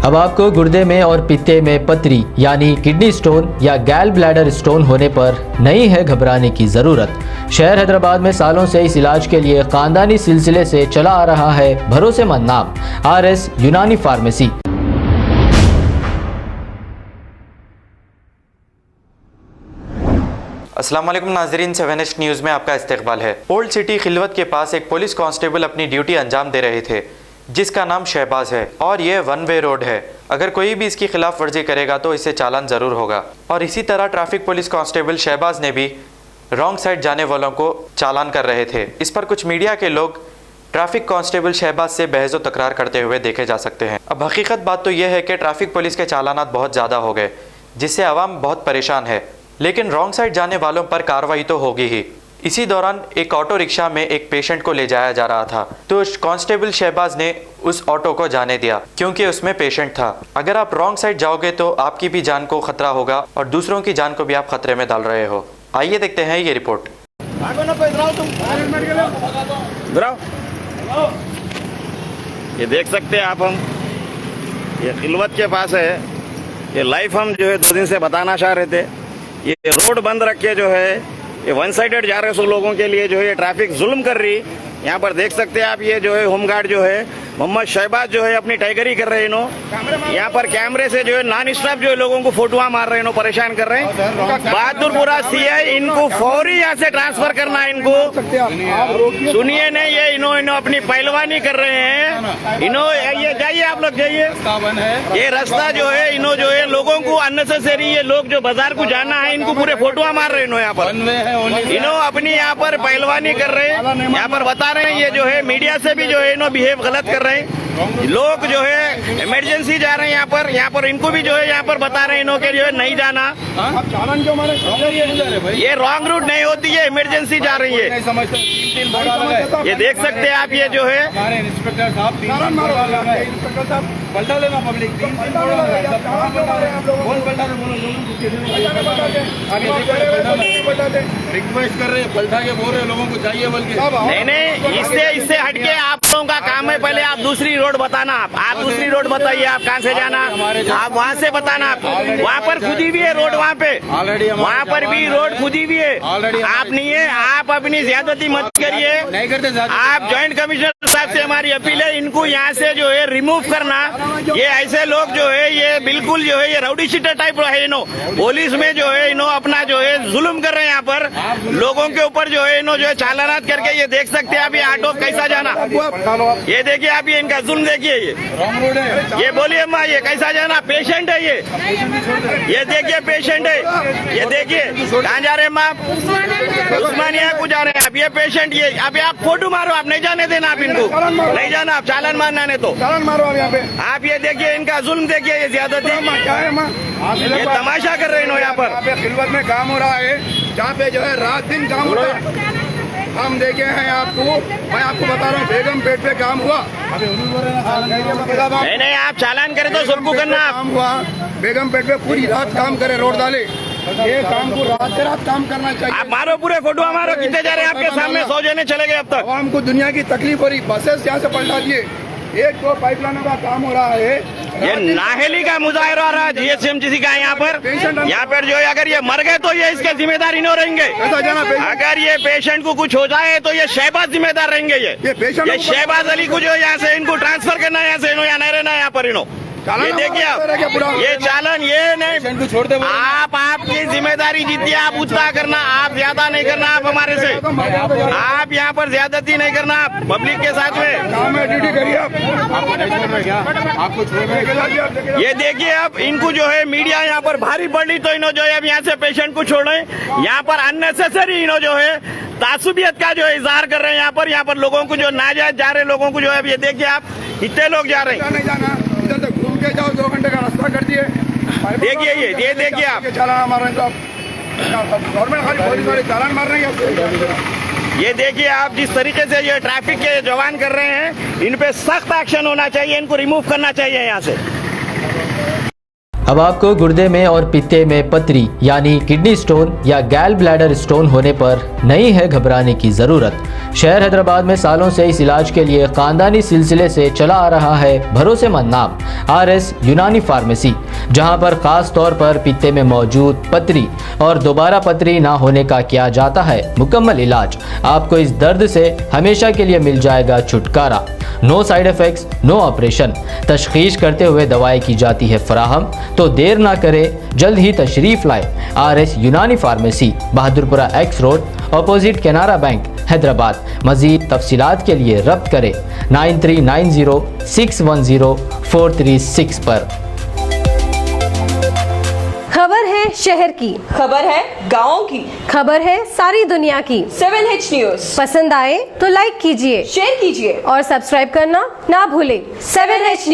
अब आपको गुर्दे में और पित्ते में पथरी यानी किडनी स्टोन या गैल ब्लैडर स्टोन होने पर नहीं है घबराने की ज़रूरत। शहर हैदराबाद में सालों से इस इलाज के लिए खानदानी सिलसिले से चला आ रहा है भरोसेमंद नाम RS यूनानी फार्मेसी। अस्सलाम वालेकुम नाजरीन, 7H न्यूज़ में आपका इस्तकबाल है। ओल्ड सिटी खिलवत के पास एक पुलिस कांस्टेबल अपनी ड्यूटी अंजाम दे रहे थे जिसका नाम शहबाज है और ये वन वे रोड है। अगर कोई भी इसकी खिलाफ वर्जी करेगा तो इसे चालान ज़रूर होगा। और इसी तरह ट्रैफिक पुलिस कांस्टेबल शहबाज ने भी रॉन्ग साइड जाने वालों को चालान कर रहे थे। इस पर कुछ मीडिया के लोग ट्रैफिक कांस्टेबल शहबाज से बहस व तकरार करते हुए देखे जा सकते हैं। अब हकीकत बात तो यह है कि ट्रैफिक पुलिस के चालानात बहुत ज़्यादा हो गए जिससे आवाम बहुत परेशान है, लेकिन रॉन्ग साइड जाने वालों पर कार्रवाई तो होगी ही। इसी दौरान एक ऑटो रिक्शा में एक पेशेंट को ले जाया जा रहा था तो कांस्टेबल शहबाज ने उस ऑटो को जाने दिया क्योंकि उसमें पेशेंट था। अगर आप रॉन्ग साइड जाओगे तो आपकी भी जान को खतरा होगा और दूसरों की जान को भी आप खतरे में डाल रहे हो। आइए देखते हैं ये रिपोर्ट। ये देख सकते हैं आप, हम ये खिलवत के पास है। ये लाइफ हम जो है 2 दिन से बताना चाह रहे थे। ये रोड बंद रख के जो है ये वन साइडेड जा रहे सब लोगों के लिए जो है ट्रैफिक जुल्म कर रही। यहाँ पर देख सकते हैं आप, ये जो है होमगार्ड जो है मोहम्मद शहबाज जो है अपनी टाइगरी कर रहे हैं। इन्हों यहाँ पर कैमरे से जो है नॉन स्टॉप जो है लोगों को फोटोआ मार रहे हैं, परेशान कर रहे हैं। बहादुरपुरा CI इनको फौरी यहाँ से ट्रांसफर करना है इनको। सुनिए नहीं, ये इन्हों अपनी पहलवानी कर रहे हैं। इन्हों ये जाइए, आप लोग जाइए। ये रास्ता जो है इन्हों जो है लोगों को अननेसेसरी, ये लोग जो बाजार को जाना है इनको पूरे फोटोआ मार रहे हैं। यहाँ पर इन्हों अपनी यहाँ पर पहलवानी कर रहे हैं, यहाँ पर बता रहे हैं। ये जो है मीडिया से भी जो है इन्हों बिहेव गलत कर रहे हैं। लोग जो है इमरजेंसी जा रहे हैं यहाँ पर इनको भी जो है यहाँ पर बता रहे हैं इन्हों के जो है नहीं जाना। चालान क्यों मारे? ये रॉन्ग रूट नहीं होती है, इमरजेंसी जा रही है। ये देख सकते हैं आप, ये जो है इंस्पेक्टर साहब पलटा लेना पब्लिक रिक्वेस्ट कर रहे हैं, पलटा के बोल रहे लोगों को चाहिए बल्कि नहीं, इससे हटके आप लोगों का काम है। पहले आप दूसरी रोड बताना, आप दूसरी रोड बताइए, आप कहाँ से जाना, आप वहाँ से बताना। वहाँ पर खुदी भी है रोड, वहाँ पे ऑलरेडी वहाँ पर भी रोड खुदी हुई है। आप नहीं है, आप अपनी ज्यादती मत करिए। नहीं करते आप। ज्वाइंट कमिश्नर साहब से हमारी अपील है, इनको यहाँ से जो है रिमूव करना। ये ऐसे लोग जो है ये बिल्कुल जो है ये राउडी शीटर टाइप है। इन्हों पुलिस में जो है इन्हों अपना जो है जुल्म कर रहे हैं यहाँ पर लोगों के ऊपर जो है इन्हों जो है चालानात करके। ये देख सकते हैं आप, ये ऑटो कैसा जाना, ये देखिए आप, ये इनका जुल्म देखिए। ये बोलिए अम्मा, ये कैसा जाना? पेशेंट है ये देखिए पेशेंट है। ये देखिए कहाँ जा रहे हैं माँ? उस्मानिया को जा रहे हैं आप। ये पेशेंट, ये अभी आप फोटो मारो, आप नहीं जाने देना, आप इनको नहीं जाना, आप चालान मारना नहीं तो चालान मारो। आप यहाँ पे आप ये देखिए इनका जुल्म देखिए, ये ज्यादती क्या है माँ? ये तमाशा कर रहे हैं यहाँ पर। खिलवत में काम हो रहा है जहाँ पे जो है रात दिन काम हो रहा है। हम देखे हैं आपको, मैं आपको बता रहा हूँ बेगमपेट पे काम हुआ। नहीं, आप चालान करें तो सबको करना। काम हुआ बेगमपेट पे, पूरी रात काम करे, रोड डाले। ये काम को रात काम करना चाहिए। आप मारो, पूरे फोटो मारो। कितने जा रहे हैं आपके सामने? 100 जने चले गए अब तक। हमको दुनिया की तकलीफ हो रही, बसेस यहाँ से पलटा दिए। एक तो पाइपलाइनों का काम हो रहा है। ये नाहेली का मुजाहिरा हो रहा है GHMCC का यहाँ पर जो है अगर ये मर गए तो ये इसके जिम्मेदार इन्हों रहेंगे। अगर ये पेशेंट को कुछ हो जाए तो ये शहबाज जिम्मेदार रहेंगे। ये शहबाज अली को जो है यहाँ से इनको ट्रांसफर करना है, यहाँ से इन्हों यहाँ नहीं रहना है यहाँ पर इन्हों। ये देखिए आप, ये चालन ये नहीं, छोड़ दे। आप आपकी जिम्मेदारी जितनी आप उतना करना, आप ज्यादा नहीं करना। आप हमारे से आप यहाँ पर ज्यादती नहीं करना, आप पब्लिक के साथ में ड्यूटी करिए। ये देखिए आप, इनको जो है मीडिया यहाँ पर भारी पड़ी तो इन्हों जो है अब यहाँ से पेशेंट को छोड़े। यहाँ पर अननेसेसरी इन्हों जो है तासुबियत का जो है इजहार कर रहे हैं। यहाँ पर लोगों को जो नाजायज जा रहे लोगों को जो है, ये देखिए आप कितने लोग जा रहे हैं। जाओ 2 घंटे का रास्ता कर दिए। देखिए ये देखिए आप, चालान मार रहे हैं। तो गवर्नमेंट खाली पुलिस वाले चालान मार रहे हैं। ये देखिए आप, जिस तरीके से ये ट्रैफिक के जवान कर रहे हैं, इन पे सख्त एक्शन होना चाहिए, इनको रिमूव करना चाहिए यहाँ से। अब आपको गुर्दे में और पित्ते में पथरी यानी किडनी स्टोन या गैल ब्लैडर स्टोन होने पर नहीं है घबराने की ज़रूरत। शहर हैदराबाद में सालों से इस इलाज के लिए खानदानी सिलसिले से चला आ रहा है भरोसेमंद नाम RS यूनानी फार्मेसी, जहां पर खास तौर पर पित्ते में मौजूद पथरी और दोबारा पथरी ना होने का किया जाता है मुकम्मल इलाज। आपको इस दर्द से हमेशा के लिए मिल जाएगा छुटकारा। No side effects, no operation. तशखीस करते हुए दवाएं की जाती है फराहम। तो देर ना करें, जल्द ही तशरीफ लाए RS यूनानी pharmacy, Bahadurpura X road, opposite Canara bank, Hyderabad. मज़ीद तफसीलात के लिए रब्त करें 9390610436 पर। खबर है शहर की, खबर है गाँव की, खबर है सारी दुनिया की। 7H न्यूज पसंद आए तो लाइक कीजिए, शेयर कीजिए और सब्सक्राइब करना ना भूलें। 7H news.